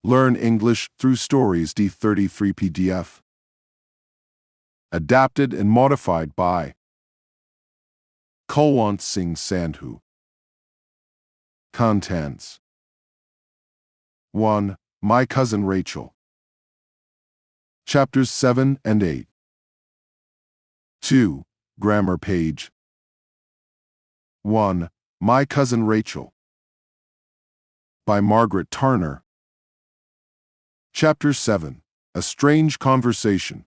Learn English through stories D33 PDF. Adapted and modified by Kulwant Singh Sandhu. Contents: 1. My Cousin Rachel. Chapters 7 and 8. 2. Grammar page. 1. My Cousin Rachel. By Margaret Turner. Chapter 7. A Strange Conversation.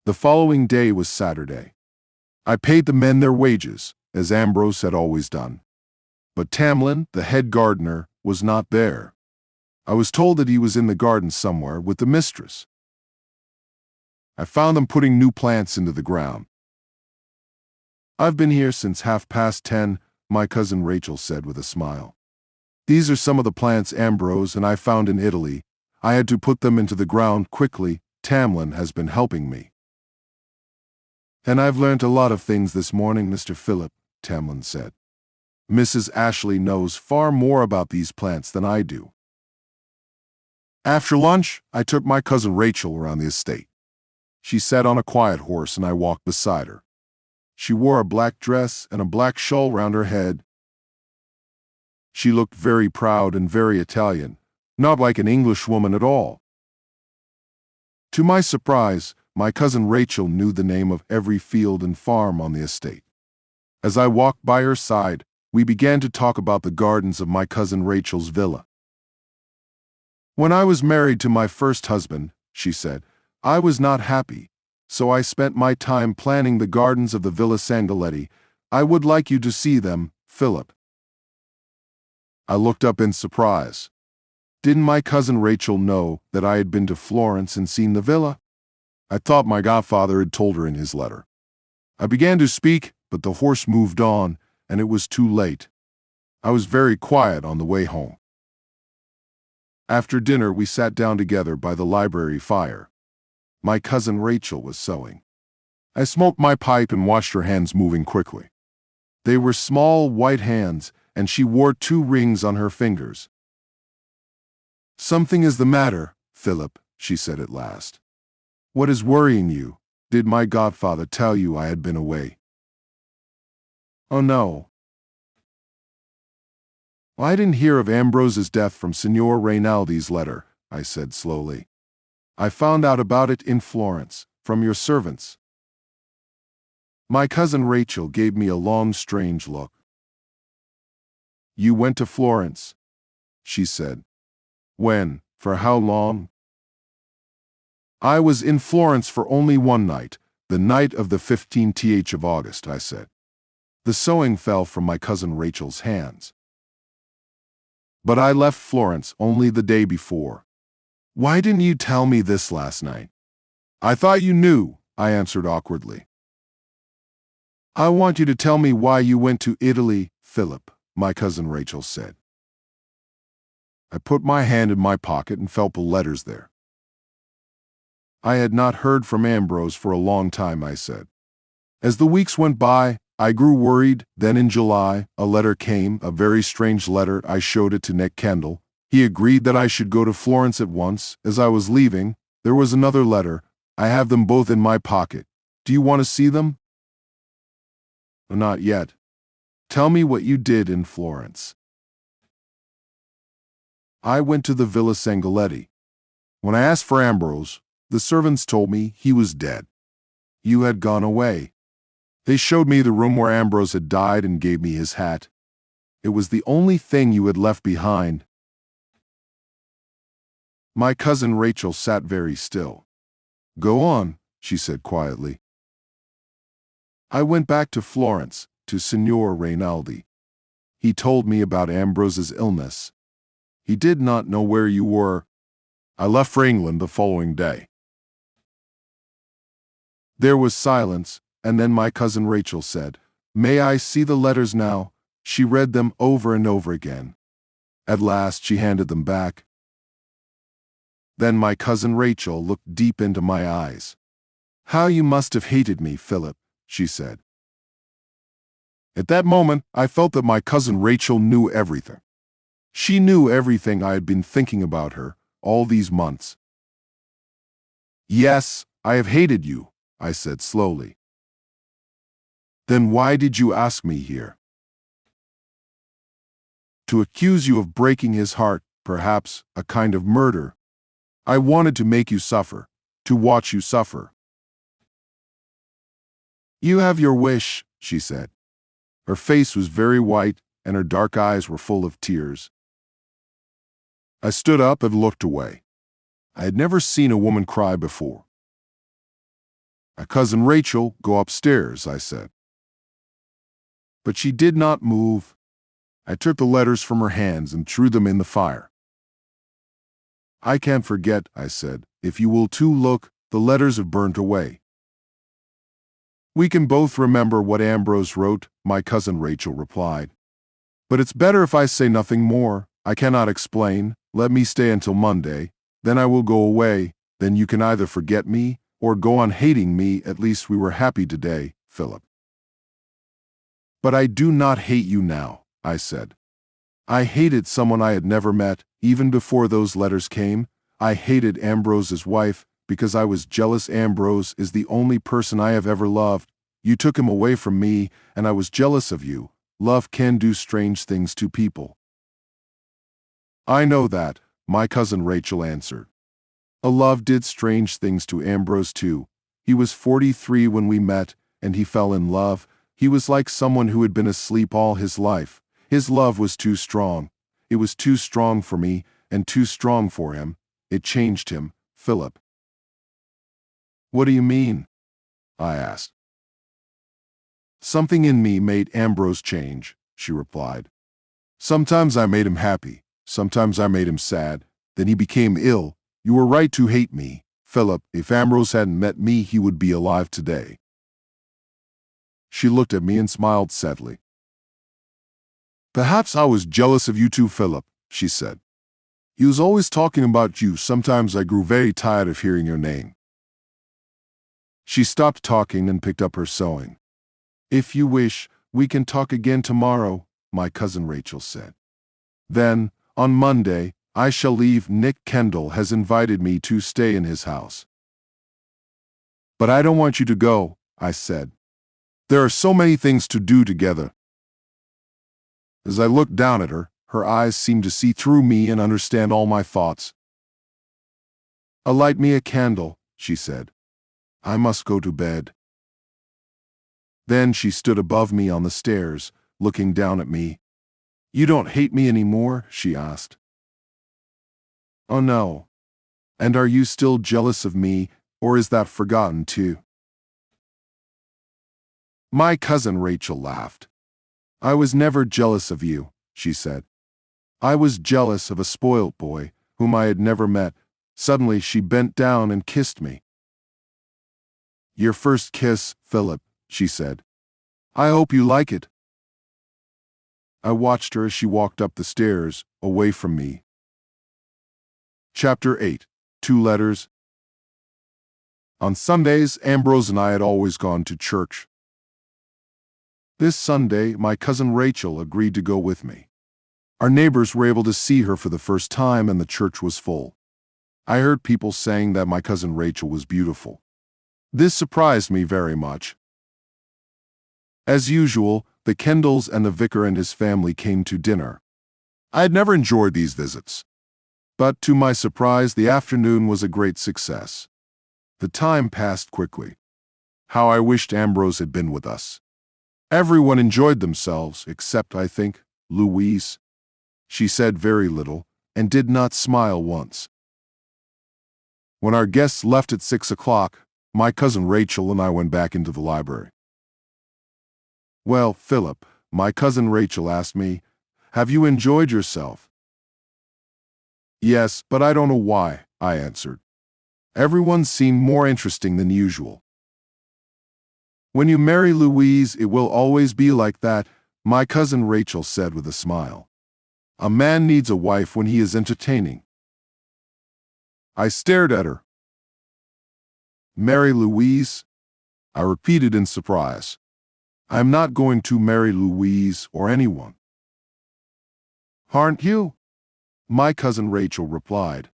The following day was Saturday. I paid the men their wages, as Ambrose had always done. But Tamlin, the head gardener, was not there. I was told that he was in the garden somewhere with the mistress. I found them putting new plants into the ground. "I've been here since 10:30, my cousin Rachel said with a smile. "These are some of the plants Ambrose and I found in Italy. I had to put them into the ground quickly. Tamlin has been helping me." "And I've learnt a lot of things this morning, Mr. Philip," Tamlin said. "Mrs. Ashley knows far more about these plants than I do." After lunch, I took my cousin Rachel around the estate. She sat on a quiet horse and I walked beside her. She wore a black dress and a black shawl round her head. She looked very proud and very Italian, not like an Englishwoman at all. To my surprise, my cousin Rachel knew the name of every field and farm on the estate. As I walked by her side, we began to talk about the gardens of my cousin Rachel's villa. "When I was married to my first husband," she said, "I was not happy, so I spent my time planning the gardens of the Villa Sangaletti. I would like you to see them, Philip." I looked up in surprise. Didn't my cousin Rachel know that I had been to Florence and seen the villa? I thought my godfather had told her in his letter. I began to speak, but the horse moved on, and it was too late. I was very quiet on the way home. After dinner, we sat down together by the library fire. My cousin Rachel was sewing. I smoked my pipe and watched her hands moving quickly. They were small, white hands, and she wore 2 rings on her fingers. "Something is the matter, Philip," she said at last. "What is worrying you? Did my godfather tell you I had been away?" "Oh, no. I didn't hear of Ambrose's death from Signor Rainaldi's letter," I said slowly. "I found out about it in Florence, from your servants." My cousin Rachel gave me a long, strange look. "You went to Florence," she said. "When? For how long?" "I was in Florence for only one night, the night of the 15th of August," I said. The sewing fell from my cousin Rachel's hands. "But I left Florence only the day before." "Why didn't you tell me this last night?" "I thought you knew," I answered awkwardly. "I want you to tell me why you went to Italy, Philip," my cousin Rachel said. I put my hand in my pocket and felt the letters there. "I had not heard from Ambrose for a long time," I said. "As the weeks went by, I grew worried. Then in July, a letter came, a very strange letter. I showed it to Nick Kendall. He agreed that I should go to Florence at once. As I was leaving, there was another letter. I have them both in my pocket. Do you want to see them?" "Not yet. Tell me what you did in Florence." "I went to the Villa Sangaletti. When I asked for Ambrose, the servants told me he was dead. You had gone away. They showed me the room where Ambrose had died and gave me his hat. It was the only thing you had left behind." My cousin Rachel sat very still. "Go on," she said quietly. "I went back to Florence, to Signor Rainaldi. He told me about Ambrose's illness. He did not know where you were. I left for England the following day." There was silence, and then my cousin Rachel said, "May I see the letters now?" She read them over and over again. At last she handed them back. Then my cousin Rachel looked deep into my eyes. "How you must have hated me, Philip," she said. At that moment, I felt that my cousin Rachel knew everything. She knew everything I had been thinking about her all these months. Yes, I have hated you, I said slowly. Then why did you ask me here? To accuse you of breaking his heart, perhaps a kind of murder. I wanted to make you suffer, to watch you suffer. You have your wish, she said. Her face was very white, and her dark eyes were full of tears. I stood up and looked away. I had never seen a woman cry before. My cousin Rachel, go upstairs, I said. But she did not move. I took the letters from her hands and threw them in the fire. I can't forget, I said. If you will too look, the letters have burnt away. We can both remember what Ambrose wrote, my cousin Rachel replied. But it's better if I say nothing more. I cannot explain. Let me stay until Monday. Then I will go away. Then you can either forget me or go on hating me. At least we were happy today, Philip. But I do not hate you now, I said. I hated someone I had never met, even before those letters came. I hated Ambrose's wife, because I was jealous. Ambrose is the only person I have ever loved. You took him away from me, and I was jealous of you. Love can do strange things to people. I know that, my cousin Rachel answered. A love did strange things to Ambrose too. He was 43 when we met, and he fell in love. He was like someone who had been asleep all his life. His love was too strong. It was too strong for me, and too strong for him. It changed him, Philip. What do you mean? I asked. Something in me made Ambrose change, she replied. Sometimes I made him happy, sometimes I made him sad. Then he became ill. You were right to hate me, Philip. If Ambrose hadn't met me, he would be alive today. She looked at me and smiled sadly. Perhaps I was jealous of you too, Philip, she said. He was always talking about you. Sometimes I grew very tired of hearing your name. She stopped talking and picked up her sewing. If you wish, we can talk again tomorrow, my cousin Rachel said. Then, on Monday, I shall leave. Nick Kendall has invited me to stay in his house. But I don't want you to go, I said. There are so many things to do together. As I looked down at her, her eyes seemed to see through me and understand all my thoughts. Light me a candle, she said. I must go to bed. Then she stood above me on the stairs, looking down at me. You don't hate me anymore? She asked. Oh no. And are you still jealous of me, or is that forgotten too? My cousin Rachel laughed. I was never jealous of you, she said. I was jealous of a spoilt boy, whom I had never met. Suddenly she bent down and kissed me. Your first kiss, Philip, she said. I hope you like it. I watched her as she walked up the stairs, away from me. Chapter 8. 2 Letters. On Sundays, Ambrose and I had always gone to church. This Sunday, my cousin Rachel agreed to go with me. Our neighbors were able to see her for the first time, and the church was full. I heard people saying that my cousin Rachel was beautiful. This surprised me very much. As usual, the Kendalls and the vicar and his family came to dinner. I had never enjoyed these visits. But to my surprise, the afternoon was a great success. The time passed quickly. How I wished Ambrose had been with us. Everyone enjoyed themselves, except, I think, Louise. She said very little, and did not smile once. When our guests left at 6 o'clock, my cousin Rachel and I went back into the library. Well, Philip, my cousin Rachel asked me, have you enjoyed yourself? Yes, but I don't know why, I answered. Everyone seemed more interesting than usual. When you marry Louise, it will always be like that, my cousin Rachel said with a smile. A man needs a wife when he is entertaining. I stared at her. Marry Louise? I repeated in surprise. I am not going to marry Louise or anyone. Aren't you? My cousin Rachel replied.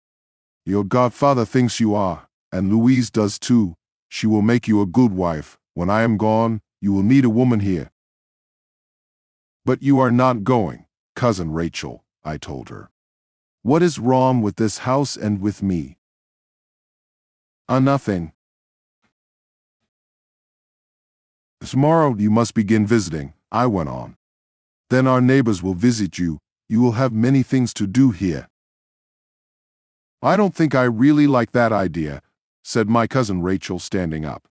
Your godfather thinks you are, and Louise does too. She will make you a good wife. When I am gone, you will need a woman here. But you are not going, cousin Rachel, I told her. What is wrong with this house and with me? Nothing. Tomorrow you must begin visiting, I went on. Then our neighbors will visit you. You will have many things to do here. I don't think I really like that idea, said my cousin Rachel, standing up.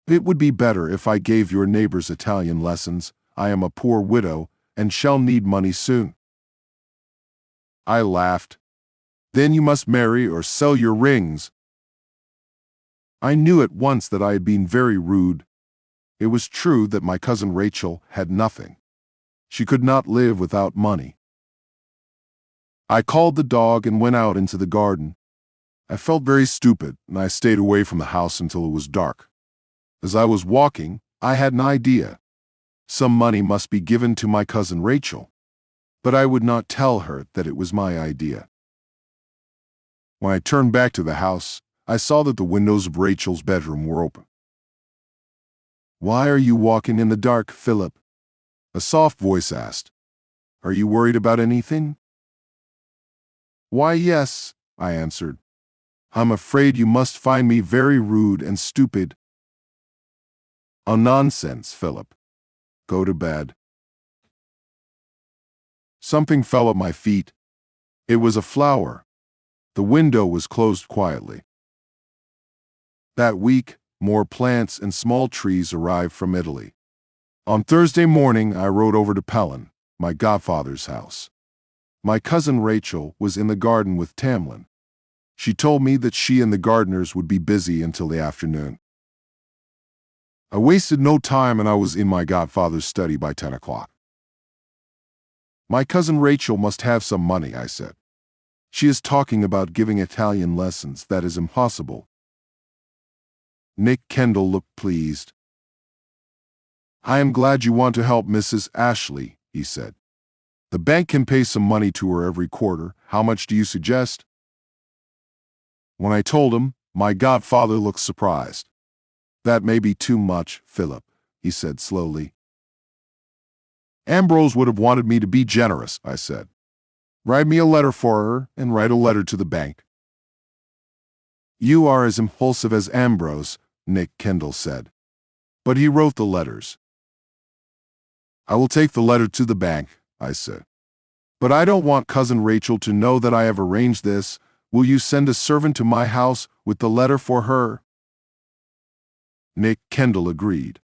It would be better if I gave your neighbors Italian lessons. I am a poor widow and shall need money soon. I laughed. Then you must marry or sell your rings. I knew at once that I had been very rude. It was true that my cousin Rachel had nothing. She could not live without money. I called the dog and went out into the garden. I felt very stupid, and I stayed away from the house until it was dark. As I was walking, I had an idea. Some money must be given to my cousin Rachel, but I would not tell her that it was my idea. When I turned back to the house, I saw that the windows of Rachel's bedroom were open. Why are you walking in the dark, Philip? A soft voice asked. Are you worried about anything? Why, yes, I answered. I'm afraid you must find me very rude and stupid. Oh, nonsense, Philip. Go to bed. Something fell at my feet. It was a flower. The window was closed quietly. That week, more plants and small trees arrived from Italy. On Thursday morning, I rode over to Pelham, my godfather's house. My cousin Rachel was in the garden with Tamlin. She told me that she and the gardeners would be busy until the afternoon. I wasted no time and I was in my godfather's study by 10 o'clock. My cousin Rachel must have some money, I said. She is talking about giving Italian lessons. That is impossible. Nick Kendall looked pleased. I am glad you want to help Mrs. Ashley, he said. The bank can pay some money to her every quarter. How much do you suggest? When I told him, my godfather looked surprised. That may be too much, Philip, he said slowly. Ambrose would have wanted me to be generous, I said. Write me a letter for her and write a letter to the bank. You are as impulsive as Ambrose, Nick Kendall said. But he wrote the letters. I will take the letter to the bank, I said. But I don't want Cousin Rachel to know that I have arranged this. Will you send a servant to my house with the letter for her? Nick Kendall agreed.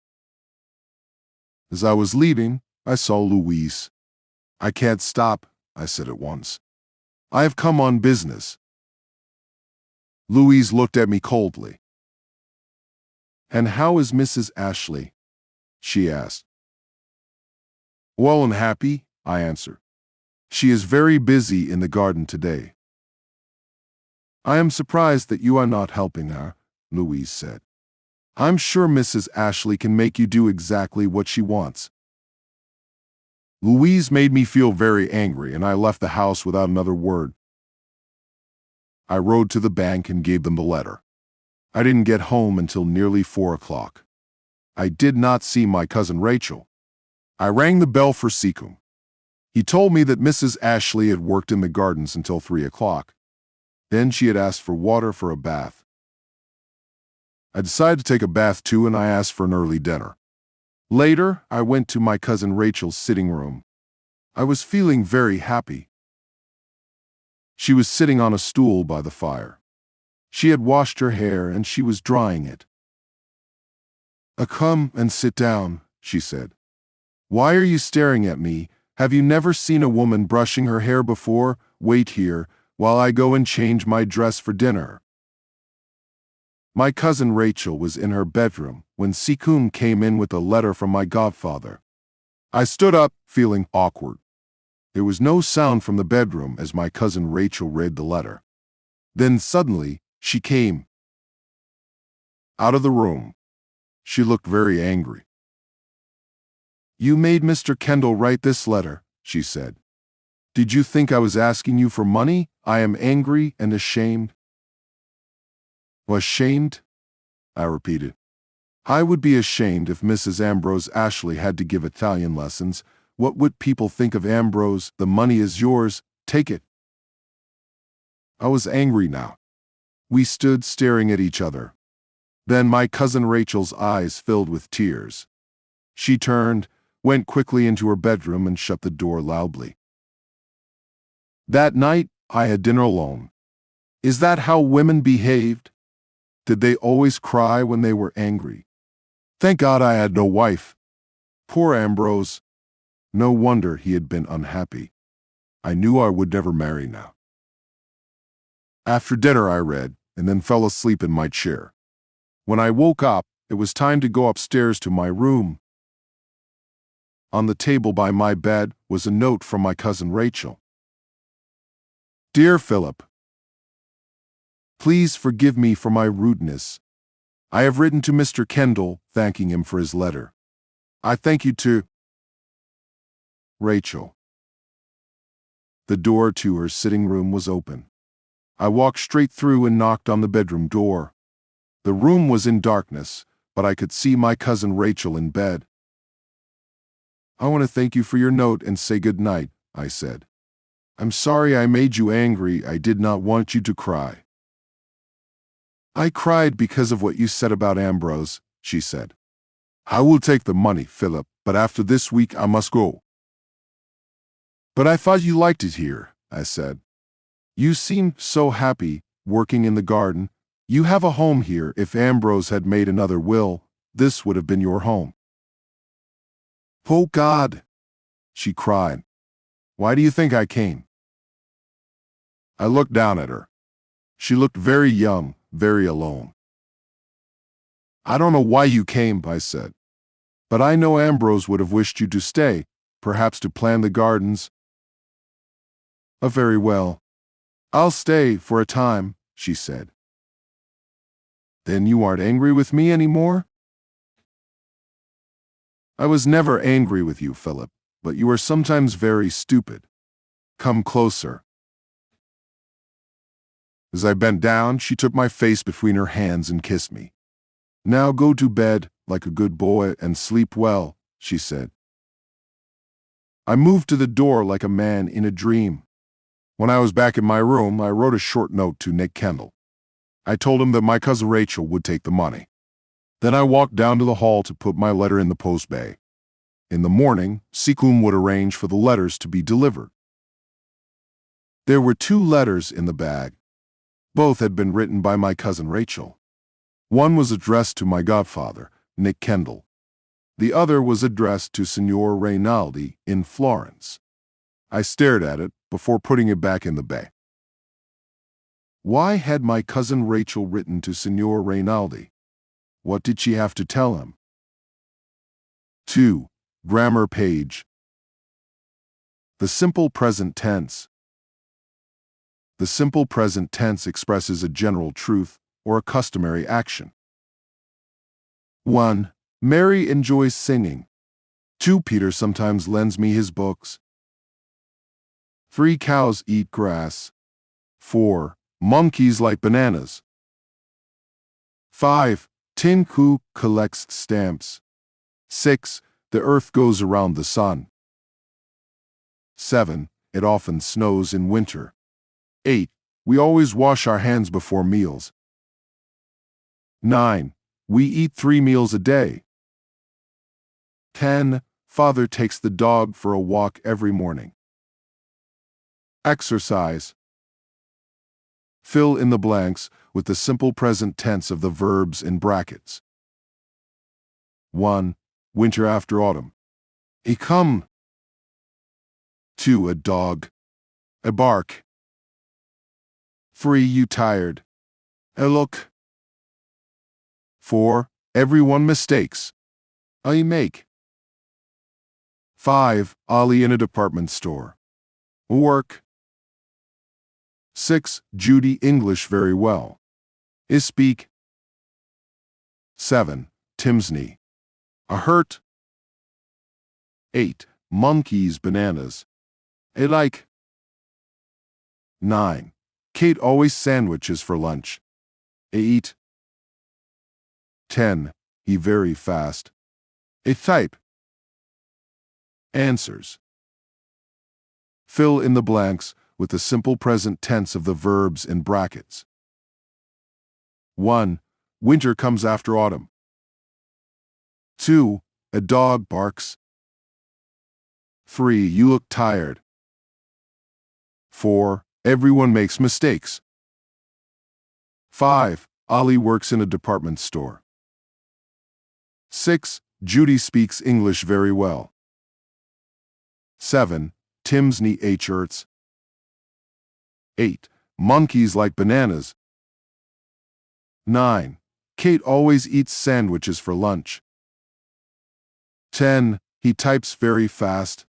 As I was leaving, I saw Louise. I can't stop, I said at once. I have come on business. Louise looked at me coldly. And how is Mrs. Ashley? She asked. Well and happy, I answered. She is very busy in the garden today. I am surprised that you are not helping her, Louise said. I'm sure Mrs. Ashley can make you do exactly what she wants. Louise made me feel very angry, and I left the house without another word. I rode to the bank and gave them the letter. I didn't get home until nearly 4 o'clock. I did not see my cousin Rachel. I rang the bell for Seacombe. He told me that Mrs. Ashley had worked in the gardens until 3 o'clock. Then she had asked for water for a bath. I decided to take a bath too, and I asked for an early dinner. Later, I went to my cousin Rachel's sitting room. I was feeling very happy. She was sitting on a stool by the fire. She had washed her hair and she was drying it. Come and sit down, she said. Why are you staring at me? Have you never seen a woman brushing her hair before? Wait here while I go and change my dress for dinner. My cousin Rachel was in her bedroom when Seacombe came in with a letter from my godfather. I stood up, feeling awkward. There was no sound from the bedroom as my cousin Rachel read the letter. Then suddenly, she came out of the room. She looked very angry. You made Mr. Kendall write this letter, she said. Did you think I was asking you for money? I am angry and ashamed. Ashamed? I repeated. I would be ashamed if Mrs. Ambrose Ashley had to give Italian lessons. What would people think of Ambrose? The money is yours. Take it. I was angry now. We stood staring at each other. Then my cousin Rachel's eyes filled with tears. She turned, went quickly into her bedroom, and shut the door loudly. That night, I had dinner alone. Is that how women behaved? Did they always cry when they were angry? Thank God I had no wife. Poor Ambrose. No wonder he had been unhappy. I knew I would never marry now. After dinner I read, and then fell asleep in my chair. When I woke up, it was time to go upstairs to my room. On the table by my bed was a note from my cousin Rachel. Dear Philip, please forgive me for my rudeness. I have written to Mr. Kendall, thanking him for his letter. I thank you too. Rachel. The door to her sitting room was open. I walked straight through and knocked on the bedroom door. The room was in darkness, but I could see my cousin Rachel in bed. I want to thank you for your note and say good night, I said. I'm sorry I made you angry. I did not want you to cry. I cried because of what you said about Ambrose, she said. I will take the money, Philip, but after this week I must go. But I thought you liked it here, I said. You seemed so happy, working in the garden. You have a home here. If Ambrose had made another will, this would have been your home. Oh God, she cried. Why do you think I came? I looked down at her. She looked very young, very alone. I don't know why you came, I said. But I know Ambrose would have wished you to stay, perhaps to plan the gardens. Oh, very well. I'll stay for a time, she said. Then you aren't angry with me anymore? I was never angry with you, Philip, but you are sometimes very stupid. Come closer. As I bent down, she took my face between her hands and kissed me. Now go to bed, like a good boy, and sleep well, she said. I moved to the door like a man in a dream. When I was back in my room, I wrote a short note to Nick Kendall. I told him that my cousin Rachel would take the money. Then I walked down to the hall to put my letter in the post bay. In the morning, Seacombe would arrange for the letters to be delivered. There were 2 letters in the bag. Both had been written by my cousin Rachel. One was addressed to my godfather, Nick Kendall. The other was addressed to Signor Rinaldi in Florence. I stared at it before putting it back in the bay. Why had my cousin Rachel written to Signor Rinaldi? What did she have to tell him? 2. Grammar page. The simple present tense. The simple present tense expresses a general truth or a customary action. 1. Mary enjoys singing. 2. Peter sometimes lends me his books. 3. Cows eat grass. 4. Monkeys like bananas. 5. Tinku collects stamps. 6. The earth goes around the sun. 7. It often snows in winter. 8. We always wash our hands before meals. 9. We eat 3 meals a day. 10. Father takes the dog for a walk every morning. Exercise. Fill in the blanks with the simple present tense of the verbs in brackets. 1. Winter after autumn. A come. 2. A dog. A bark. 3. You tired. A look. 4. Everyone mistakes. I make. 5. Ali in a department store. Work. 6. Judy English very well. Is speak. 7. Tim's knee. A hurt. 8. Monkeys bananas. A like. 9. Kate always sandwiches for lunch. 8. 10. He very fast. A type. Answers. Fill in the blanks with the simple present tense of the verbs in brackets. 1. Winter comes after autumn. 2. A dog barks. 3. You look tired. 4. Everyone makes mistakes. 5. Ali works in a department store. 6. Judy speaks English very well. 7. Tim's knee hurts. 8. Monkeys like bananas. 9. Kate always eats sandwiches for lunch. 10. He types very fast.